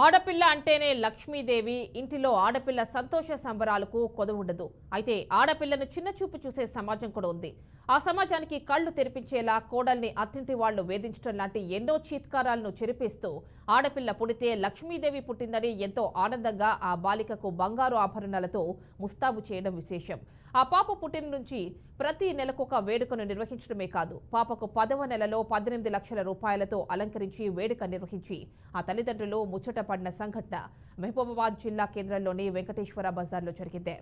ఆడపిల్ల అంటేనే లక్ష్మీదేవి. ఇంటిలో ఆడపిల్ల సంతోష సంబరాలకు కొదవుండదు. అయితే ఆడపిల్లను చిన్నచూపు చూసే సమాజం కూడా ఉంది. ఆ సమాజానికి కళ్లు తెరిపించేలా కోడల్ని అత్తింటి వాళ్లు వేధించడం లాంటి ఎన్నో చీత్కారాలను చెరిపేస్తూ ఆడపిల్ల పుడితే లక్ష్మీదేవి పుట్టిందని ఎంతో ఆనందంగా ఆ బాలికకు బంగారు ఆభరణాలతో ముస్తాబు చేయడం విశేషం. ఆ పాప పుట్టిన నుంచి ప్రతి నెలకొక వేడుకను నిర్వహించడమే కాదు, పాపకు 10వ నెలలో 18 లక్షల రూపాయలతో అలంకరించి వేడుక నిర్వహించి ఆ తల్లిదండ్రులు ముచ్చట పడిన సంఘటన మహబూబాబాద్ జిల్లా కేంద్రంలోని వెంకటేశ్వర బజార్లో జరిగింది.